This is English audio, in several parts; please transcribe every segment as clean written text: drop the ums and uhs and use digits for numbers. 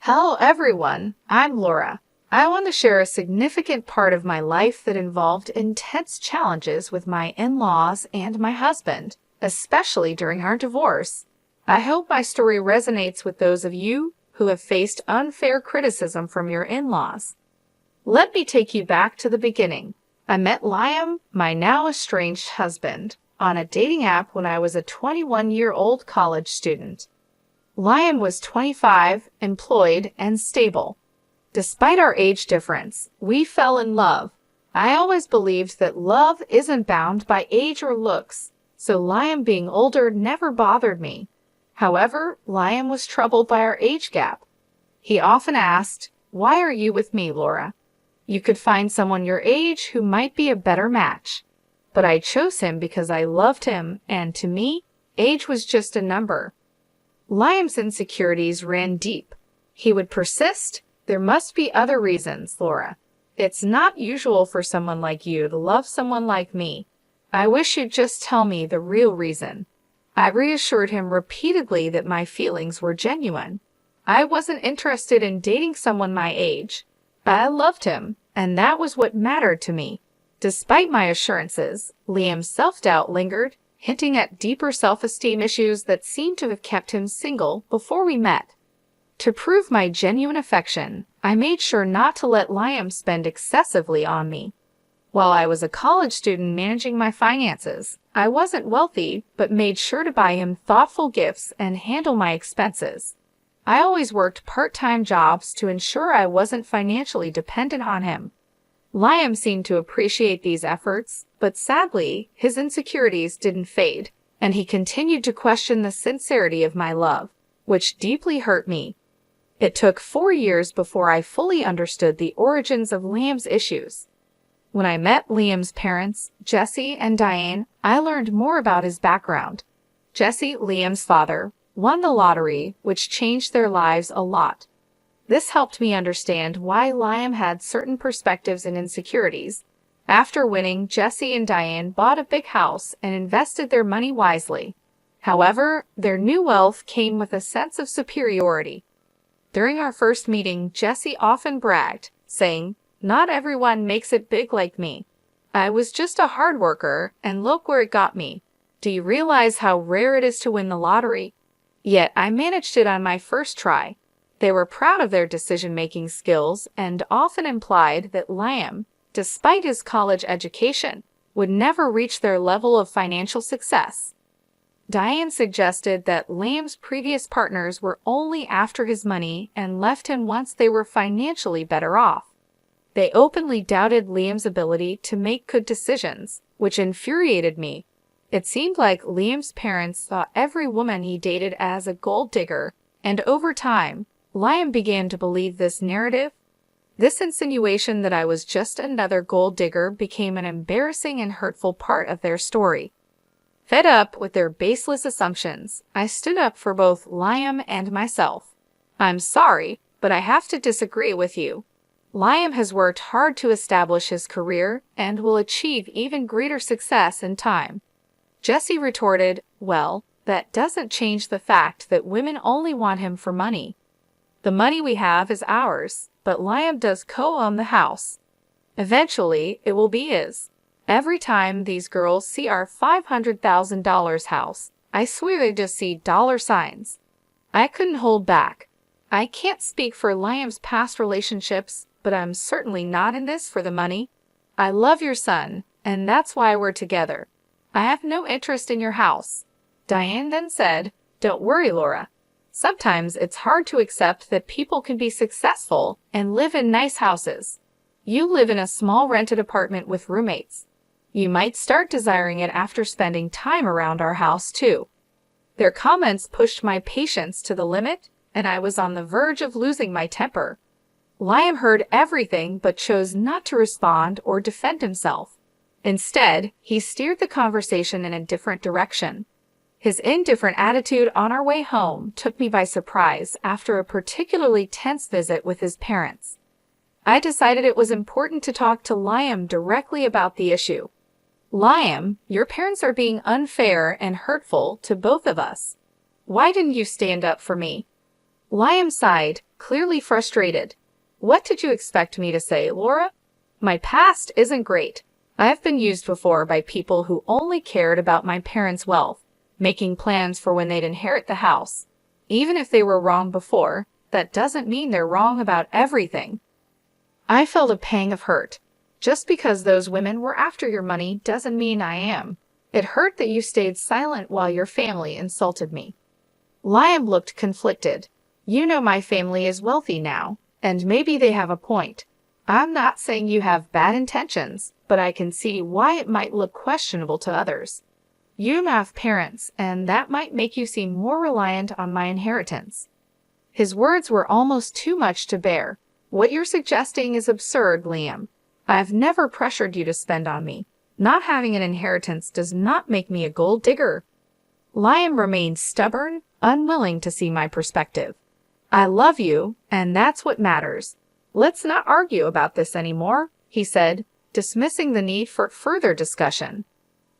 Hello, everyone. I'm Laura. I want to share a significant part of my life that involved intense challenges with my in-laws and my husband, especially during our divorce. I hope my story resonates with those of you who have faced unfair criticism from your in-laws. Let me take you back to the beginning. I met Liam, my now estranged husband, on a dating app when I was a 21-year-old college student. Liam was 25, employed, and stable. Despite our age difference, we fell in love. I always believed that love isn't bound by age or looks, so Liam being older never bothered me. However, Liam was troubled by our age gap. He often asked, "Why are you with me, Laura? You could find someone your age who might be a better match." But I chose him because I loved him, and to me, age was just a number. Liam's insecurities ran deep. He would persist, "There must be other reasons, Laura. It's not usual for someone like you to love someone like me. I wish you'd just tell me the real reason." I reassured him repeatedly that my feelings were genuine. I wasn't interested in dating someone my age. I loved him, and that was what mattered to me. Despite my assurances, Liam's self-doubt lingered, hinting at deeper self-esteem issues that seemed to have kept him single before we met. To prove my genuine affection, I made sure not to let Liam spend excessively on me. While I was a college student managing my finances, I wasn't wealthy, but made sure to buy him thoughtful gifts and handle my expenses. I always worked part-time jobs to ensure I wasn't financially dependent on him. Liam seemed to appreciate these efforts, but sadly, his insecurities didn't fade, and he continued to question the sincerity of my love, which deeply hurt me. It took 4 years before I fully understood the origins of Liam's issues. When I met Liam's parents, Jesse and Diane, I learned more about his background. Jesse, Liam's father, won the lottery, which changed their lives a lot. This helped me understand why Liam had certain perspectives and insecurities. After winning, Jesse and Diane bought a big house and invested their money wisely. However, their new wealth came with a sense of superiority. During our first meeting, Jesse often bragged, saying, "Not everyone makes it big like me. I was just a hard worker, and look where it got me. Do you realize how rare it is to win the lottery? Yet I managed it on my first try." They were proud of their decision-making skills and often implied that Liam, despite his college education, would never reach their level of financial success. Diane suggested that Liam's previous partners were only after his money and left him once they were financially better off. They openly doubted Liam's ability to make good decisions, which infuriated me. It seemed like Liam's parents saw every woman he dated as a gold digger, and over time, Liam began to believe this narrative. This insinuation that I was just another gold digger became an embarrassing and hurtful part of their story. Fed up with their baseless assumptions, I stood up for both Liam and myself. "I'm sorry, but I have to disagree with you. Liam has worked hard to establish his career and will achieve even greater success in time." Jesse retorted, "Well, that doesn't change the fact that women only want him for money. The money we have is ours, but Liam does co-own the house. Eventually, it will be his. Every time these girls see our $500,000 house, I swear they just see dollar signs." I couldn't hold back. "I can't speak for Liam's past relationships, but I'm certainly not in this for the money. I love your son, and that's why we're together. I have no interest in your house." Diane then said, "Don't worry, Laura. Sometimes it's hard to accept that people can be successful and live in nice houses. You live in a small rented apartment with roommates. You might start desiring it after spending time around our house, too." Their comments pushed my patience to the limit, and I was on the verge of losing my temper. Liam heard everything but chose not to respond or defend himself. Instead, he steered the conversation in a different direction. His indifferent attitude on our way home took me by surprise after a particularly tense visit with his parents. I decided it was important to talk to Liam directly about the issue. "Liam, your parents are being unfair and hurtful to both of us. Why didn't you stand up for me?" Liam sighed, clearly frustrated. What did you expect me to say, Laura? My past isn't great. I have been used before by people who only cared about my parents' wealth, making plans for when they'd inherit the house. Even if they were wrong before, that doesn't mean they're wrong about everything. I felt a pang of hurt. Just because those women were after your money doesn't mean I am. It hurt that you stayed silent while your family insulted me. Liam looked conflicted. You know my family is wealthy now, and maybe they have a point. I'm not saying you have bad intentions, but I can see why it might look questionable to others. You have parents, and that might make you seem more reliant on my inheritance. His words were almost too much to bear. What you're suggesting is absurd, Liam. I've never pressured you to spend on me. Not having an inheritance does not make me a gold digger. Liam remained stubborn, unwilling to see my perspective. I love you, and that's what matters. Let's not argue about this anymore, he said, dismissing the need for further discussion.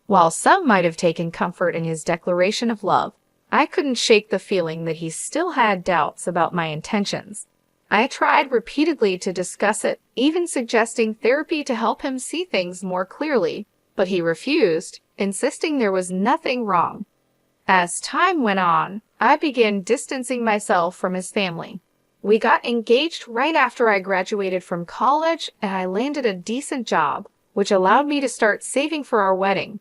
While some might have taken comfort in his declaration of love, I couldn't shake the feeling that he still had doubts about my intentions. I tried repeatedly to discuss it, even suggesting therapy to help him see things more clearly, but he refused, insisting there was nothing wrong. As time went on, I began distancing myself from his family. We got engaged right after I graduated from college, and I landed a decent job, which allowed me to start saving for our wedding.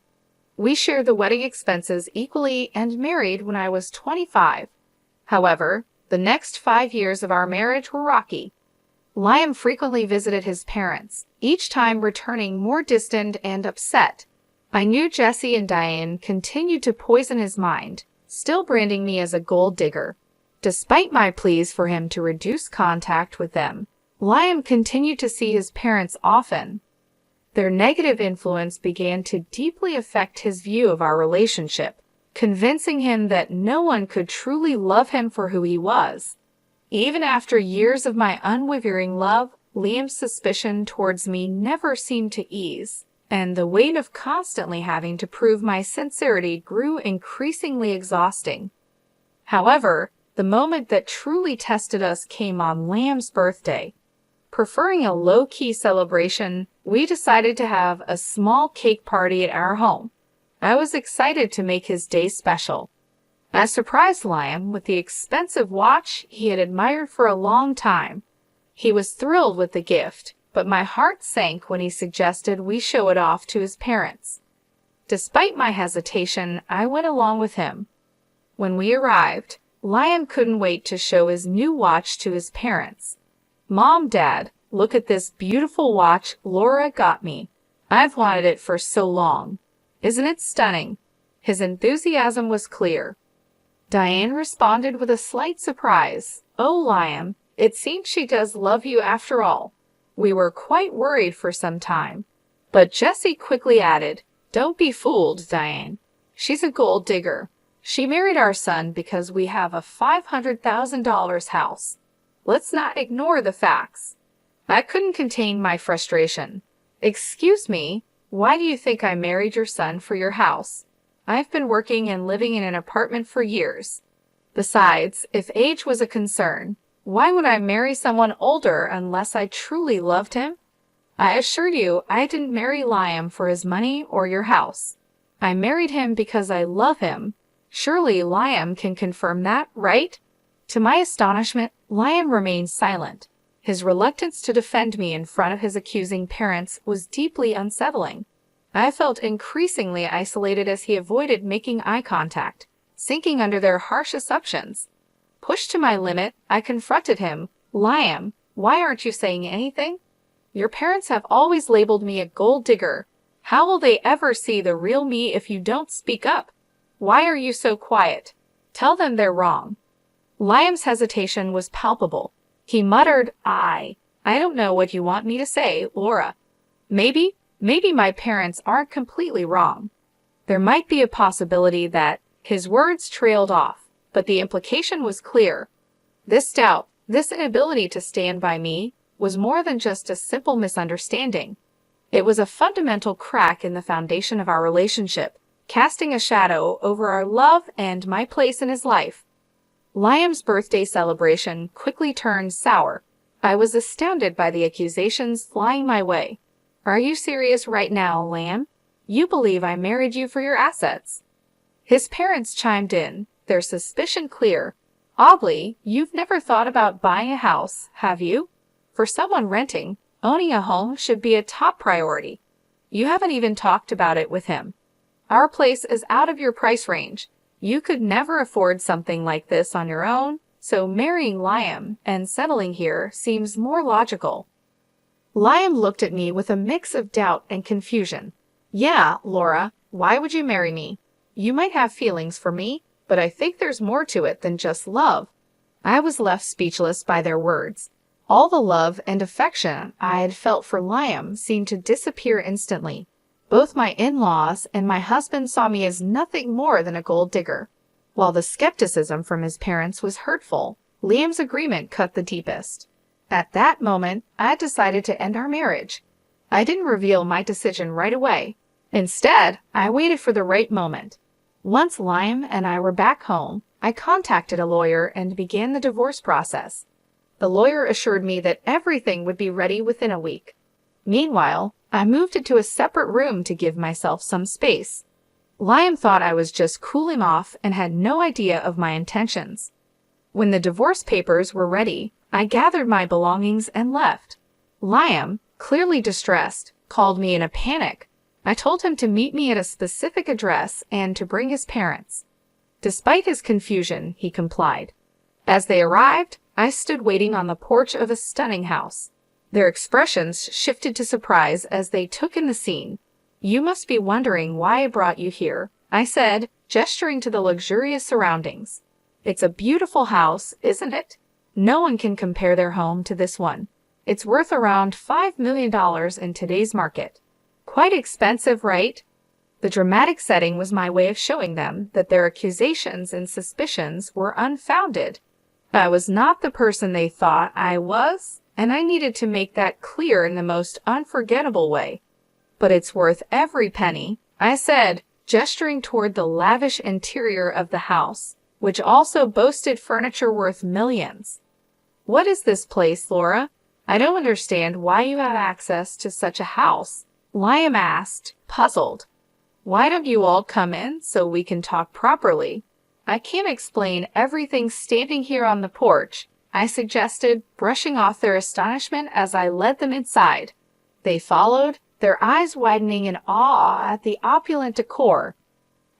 We shared the wedding expenses equally and married when I was 25. However, the next 5 years of our marriage were rocky. Liam frequently visited his parents, each time returning more distant and upset. I knew Jesse and Diane continued to poison his mind, still branding me as a gold digger. Despite my pleas for him to reduce contact with them, Liam continued to see his parents often. Their negative influence began to deeply affect his view of our relationship, convincing him that no one could truly love him for who he was. Even after years of my unwavering love, Liam's suspicion towards me never seemed to ease, and the weight of constantly having to prove my sincerity grew increasingly exhausting. However, the moment that truly tested us came on Liam's birthday. Preferring a low-key celebration, we decided to have a small cake party at our home. I was excited to make his day special. I surprised Liam with the expensive watch he had admired for a long time. He was thrilled with the gift, but my heart sank when he suggested we show it off to his parents. Despite my hesitation, I went along with him. When we arrived, Liam couldn't wait to show his new watch to his parents. Mom, Dad, look at this beautiful watch Laura got me. I've wanted it for so long. Isn't it stunning? His enthusiasm was clear. Diane responded with a slight surprise. Oh, Liam, it seems she does love you after all. We were quite worried for some time. But Jesse quickly added, Don't be fooled, Diane. She's a gold digger. She married our son because we have a $500,000 house. Let's not ignore the facts. I couldn't contain my frustration. Excuse me, why do you think I married your son for your house? I've been working and living in an apartment for years. Besides, if age was a concern, why would I marry someone older unless I truly loved him? I assure you, I didn't marry Liam for his money or your house. I married him because I love him. Surely Liam can confirm that, right? To my astonishment, Liam remained silent. His reluctance to defend me in front of his accusing parents was deeply unsettling. I felt increasingly isolated as he avoided making eye contact, sinking under their harsh assumptions. Pushed to my limit, I confronted him. Liam, why aren't you saying anything? Your parents have always labeled me a gold digger. How will they ever see the real me if you don't speak up? Why are you so quiet? Tell them they're wrong. Liam's hesitation was palpable. He muttered, I don't know what you want me to say, Laura. Maybe my parents aren't completely wrong. There might be a possibility that his words trailed off, but the implication was clear. This doubt, this inability to stand by me, was more than just a simple misunderstanding. It was a fundamental crack in the foundation of our relationship, casting a shadow over our love and my place in his life. Liam's birthday celebration quickly turned sour. I was astounded by the accusations flying my way. Are you serious right now, Liam? You believe I married you for your assets. His parents chimed in, their suspicion clear. Oddly, you've never thought about buying a house, have you? For someone renting, owning a home should be a top priority. You haven't even talked about it with him. Our place is out of your price range. You could never afford something like this on your own, so marrying Liam and settling here seems more logical. Liam looked at me with a mix of doubt and confusion. Yeah, Laura, why would you marry me? You might have feelings for me, but I think there's more to it than just love. I was left speechless by their words. All the love and affection I had felt for Liam seemed to disappear instantly. Both my in-laws and my husband saw me as nothing more than a gold digger. While the skepticism from his parents was hurtful, Liam's agreement cut the deepest. At that moment, I decided to end our marriage. I didn't reveal my decision right away. Instead, I waited for the right moment. Once Liam and I were back home, I contacted a lawyer and began the divorce process. The lawyer assured me that everything would be ready within a week. Meanwhile, I moved into a separate room to give myself some space. Liam thought I was just cooling off and had no idea of my intentions. When the divorce papers were ready, I gathered my belongings and left. Liam, clearly distressed, called me in a panic. I told him to meet me at a specific address and to bring his parents. Despite his confusion, he complied. As they arrived, I stood waiting on the porch of a stunning house. Their expressions shifted to surprise as they took in the scene. You must be wondering why I brought you here, I said, gesturing to the luxurious surroundings. It's a beautiful house, isn't it? No one can compare their home to this one. It's worth around $5 million in today's market. Quite expensive, right? The dramatic setting was my way of showing them that their accusations and suspicions were unfounded. I was not the person they thought I was, and I needed to make that clear in the most unforgettable way. But it's worth every penny, I said, gesturing toward the lavish interior of the house, which also boasted furniture worth millions. What is this place, Laura? I don't understand why you have access to such a house, Liam asked, puzzled. Why don't you all come in so we can talk properly? I can't explain everything standing here on the porch, I suggested, brushing off their astonishment as I led them inside. They followed, their eyes widening in awe at the opulent decor.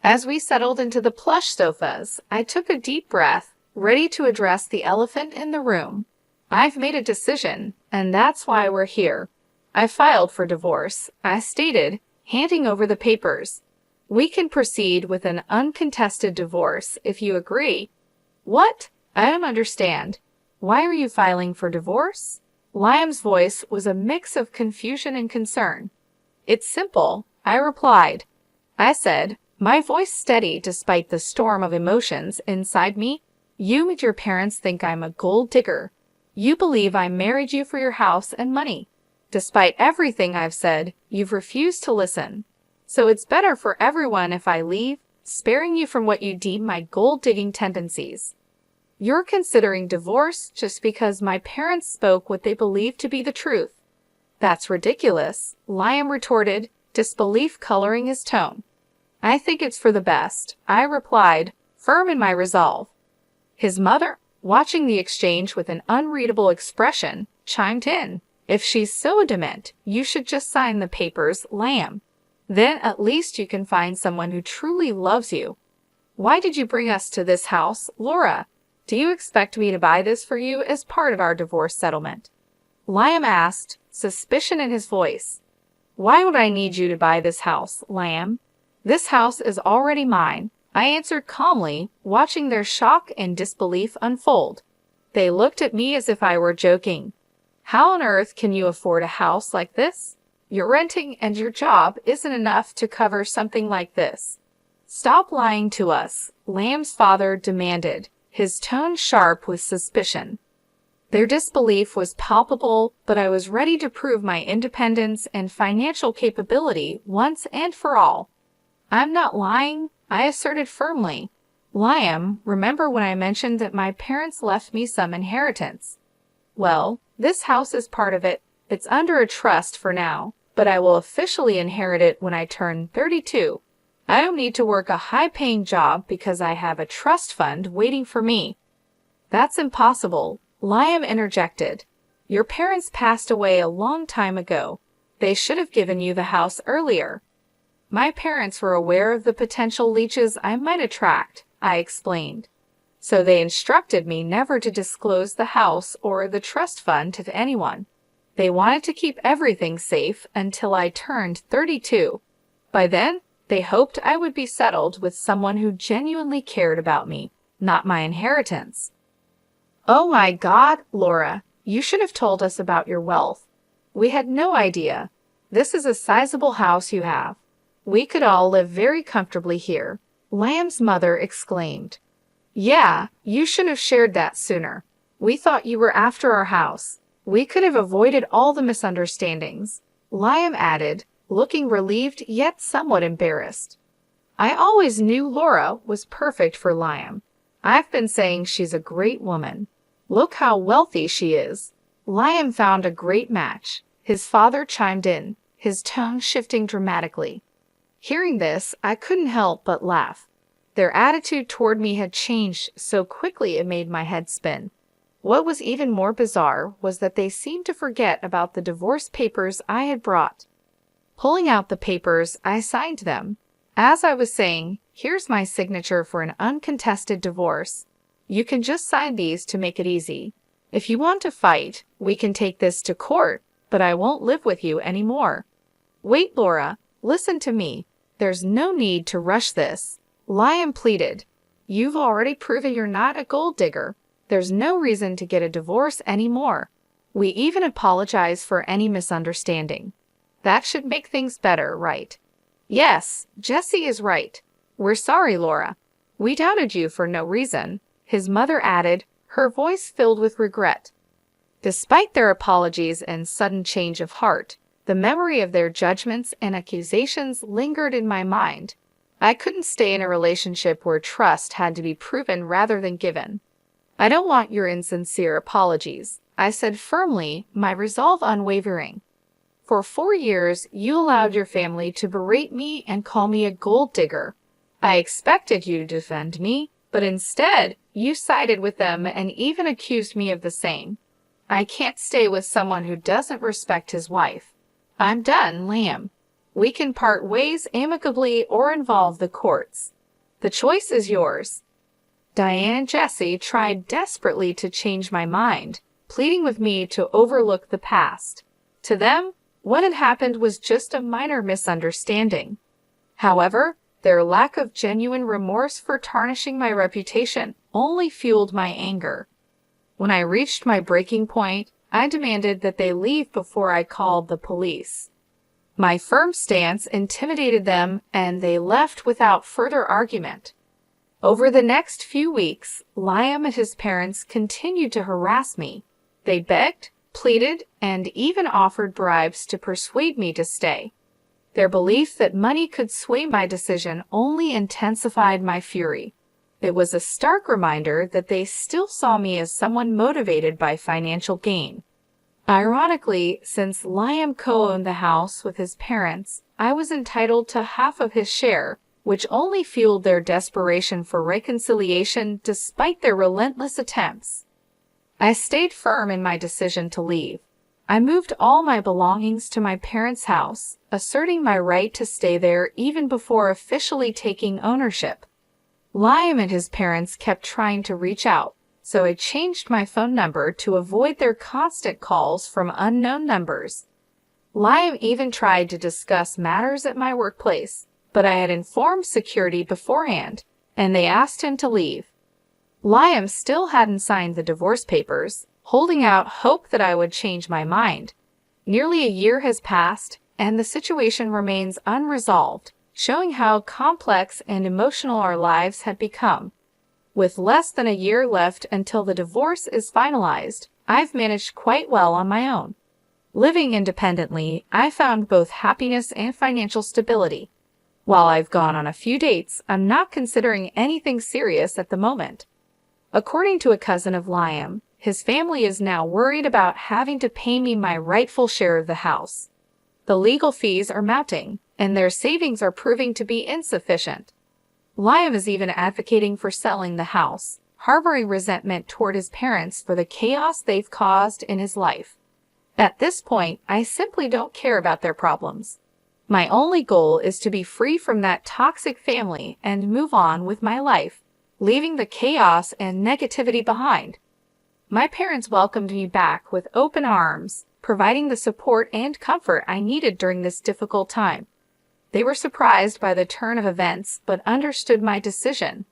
As we settled into the plush sofas, I took a deep breath, ready to address the elephant in the room. I've made a decision, and that's why we're here. I filed for divorce, I stated, handing over the papers. We can proceed with an uncontested divorce if you agree. What? I don't understand. Why are you filing for divorce? Liam's voice was a mix of confusion and concern. It's simple, I replied. I said, my voice steady despite the storm of emotions inside me. You and your parents think I'm a gold digger. You believe I married you for your house and money. Despite everything I've said, you've refused to listen. So it's better for everyone if I leave, sparing you from what you deem my gold-digging tendencies. You're considering divorce just because my parents spoke what they believed to be the truth. That's ridiculous, Liam retorted, disbelief coloring his tone. I think it's for the best, I replied, firm in my resolve. His mother, watching the exchange with an unreadable expression, chimed in. If she's so adamant, you should just sign the papers, Liam. Then at least you can find someone who truly loves you. Why did you bring us to this house, Laura? Do you expect me to buy this for you as part of our divorce settlement? Liam asked, suspicion in his voice. Why would I need you to buy this house, Liam? This house is already mine, I answered calmly, watching their shock and disbelief unfold. They looked at me as if I were joking. How on earth can you afford a house like this? Your renting and your job isn't enough to cover something like this. Stop lying to us, Liam's father demanded, his tone sharp with suspicion. Their disbelief was palpable, but I was ready to prove my independence and financial capability once and for all. I'm not lying, I asserted firmly. Liam, remember when I mentioned that my parents left me some inheritance? Well, this house is part of it. It's under a trust for now, but I will officially inherit it when I turn 32. I don't need to work a high-paying job because I have a trust fund waiting for me. That's impossible, Liam interjected. Your parents passed away a long time ago. They should have given you the house earlier. My parents were aware of the potential leeches I might attract, I explained. So they instructed me never to disclose the house or the trust fund to anyone. They wanted to keep everything safe until I turned 32. By then, they hoped I would be settled with someone who genuinely cared about me, not my inheritance. Oh my God, Laura, you should have told us about your wealth. We had no idea. This is a sizable house you have. We could all live very comfortably here, Liam's mother exclaimed. Yeah, you should have shared that sooner. We thought you were after our house. We could have avoided all the misunderstandings, Liam added, looking relieved yet somewhat embarrassed. I always knew Laura was perfect for Liam. I've been saying she's a great woman. Look how wealthy she is. Liam found a great match. His father chimed in, his tone shifting dramatically. Hearing this, I couldn't help but laugh. Their attitude toward me had changed so quickly it made my head spin. What was even more bizarre was that they seemed to forget about the divorce papers I had brought. Pulling out the papers, I signed them. As I was saying, here's my signature for an uncontested divorce. You can just sign these to make it easy. If you want to fight, we can take this to court, but I won't live with you anymore. Wait, Laura, listen to me. There's no need to rush this, Liam pleaded. You've already proven you're not a gold digger. There's no reason to get a divorce anymore. We even apologize for any misunderstanding. That should make things better, right? Yes, Jesse is right. We're sorry, Laura. We doubted you for no reason, his mother added, her voice filled with regret. Despite their apologies and sudden change of heart, the memory of their judgments and accusations lingered in my mind. I couldn't stay in a relationship where trust had to be proven rather than given. I don't want your insincere apologies, I said firmly, my resolve unwavering. For 4 years, you allowed your family to berate me and call me a gold digger. I expected you to defend me, but instead, you sided with them and even accused me of the same. I can't stay with someone who doesn't respect his wife. I'm done, Liam. We can part ways amicably or involve the courts. The choice is yours. Diane and Jesse tried desperately to change my mind, pleading with me to overlook the past. To them, what had happened was just a minor misunderstanding. However, their lack of genuine remorse for tarnishing my reputation only fueled my anger. When I reached my breaking point, I demanded that they leave before I called the police. My firm stance intimidated them, and they left without further argument. Over the next few weeks, Liam and his parents continued to harass me. They begged, pleaded, and even offered bribes to persuade me to stay. Their belief that money could sway my decision only intensified my fury. It was a stark reminder that they still saw me as someone motivated by financial gain. Ironically, since Liam co-owned the house with his parents, I was entitled to half of his share, which only fueled their desperation for reconciliation despite their relentless attempts. I stayed firm in my decision to leave. I moved all my belongings to my parents' house, asserting my right to stay there even before officially taking ownership. Liam and his parents kept trying to reach out, so I changed my phone number to avoid their constant calls from unknown numbers. Liam even tried to discuss matters at my workplace, but I had informed security beforehand, and they asked him to leave. Liam still hadn't signed the divorce papers, holding out hope that I would change my mind. Nearly a year has passed, and the situation remains unresolved, showing how complex and emotional our lives had become. With less than a year left until the divorce is finalized, I've managed quite well on my own. Living independently, I found both happiness and financial stability. While I've gone on a few dates, I'm not considering anything serious at the moment. According to a cousin of Liam, his family is now worried about having to pay me my rightful share of the house. The legal fees are mounting, and their savings are proving to be insufficient. Liam is even advocating for selling the house, harboring resentment toward his parents for the chaos they've caused in his life. At this point, I simply don't care about their problems. My only goal is to be free from that toxic family and move on with my life, leaving the chaos and negativity behind. My parents welcomed me back with open arms, providing the support and comfort I needed during this difficult time. They were surprised by the turn of events, but understood my decision.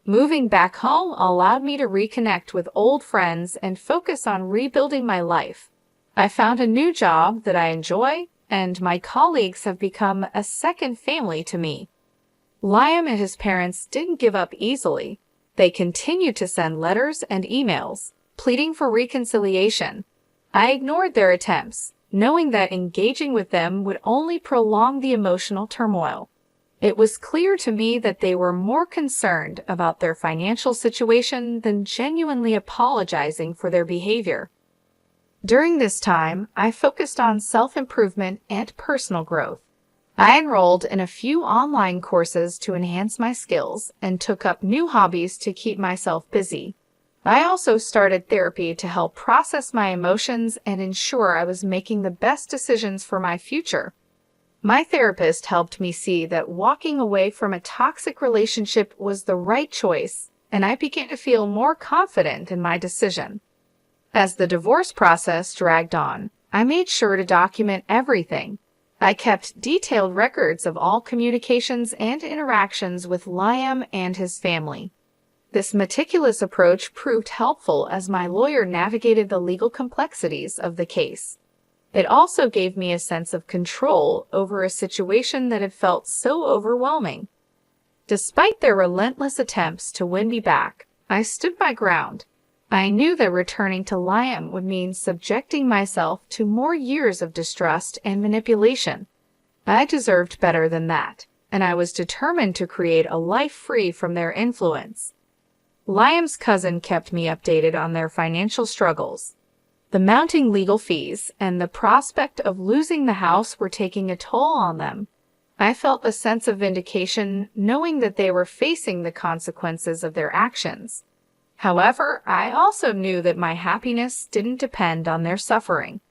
Moving back home allowed me to reconnect with old friends and focus on rebuilding my life. I found a new job that I enjoy, and my colleagues have become a second family to me. Liam and his parents didn't give up easily. They continued to send letters and emails, pleading for reconciliation. I ignored their attempts, knowing that engaging with them would only prolong the emotional turmoil. It was clear to me that they were more concerned about their financial situation than genuinely apologizing for their behavior. During this time, I focused on self-improvement and personal growth. I enrolled in a few online courses to enhance my skills and took up new hobbies to keep myself busy. I also started therapy to help process my emotions and ensure I was making the best decisions for my future. My therapist helped me see that walking away from a toxic relationship was the right choice, and I began to feel more confident in my decision. As the divorce process dragged on, I made sure to document everything. I kept detailed records of all communications and interactions with Liam and his family. This meticulous approach proved helpful as my lawyer navigated the legal complexities of the case. It also gave me a sense of control over a situation that had felt so overwhelming. Despite their relentless attempts to win me back, I stood my ground. I knew that returning to Liam would mean subjecting myself to more years of distrust and manipulation. I deserved better than that, and I was determined to create a life free from their influence. Liam's cousin kept me updated on their financial struggles. The mounting legal fees and the prospect of losing the house were taking a toll on them. I felt a sense of vindication knowing that they were facing the consequences of their actions. However, I also knew that my happiness didn't depend on their suffering.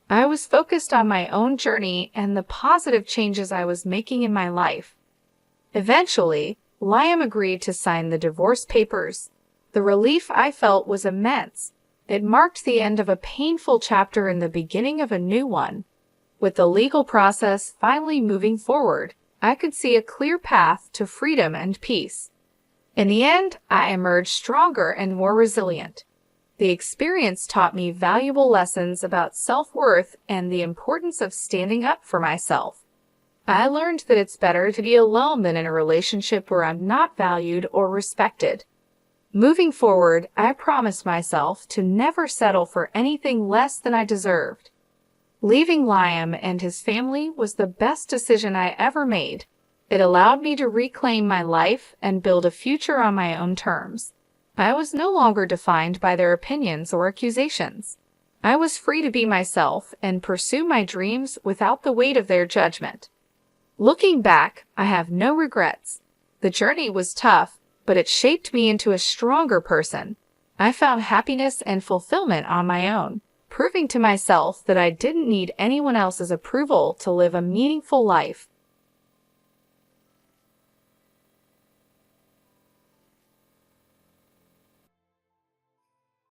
I was focused on my own journey and the positive changes I was making in my life. Eventually, Liam agreed to sign the divorce papers. The relief I felt was immense. It marked the end of a painful chapter and the beginning of a new one. With the legal process finally moving forward, I could see a clear path to freedom and peace. In the end, I emerged stronger and more resilient. The experience taught me valuable lessons about self-worth and the importance of standing up for myself. I learned that it's better to be alone than in a relationship where I'm not valued or respected. Moving forward, I promised myself to never settle for anything less than I deserved. Leaving Liam and his family was the best decision I ever made. It allowed me to reclaim my life and build a future on my own terms. I was no longer defined by their opinions or accusations. I was free to be myself and pursue my dreams without the weight of their judgment. Looking back, I have no regrets. The journey was tough, but it shaped me into a stronger person. I found happiness and fulfillment on my own, proving to myself that I didn't need anyone else's approval to live a meaningful life.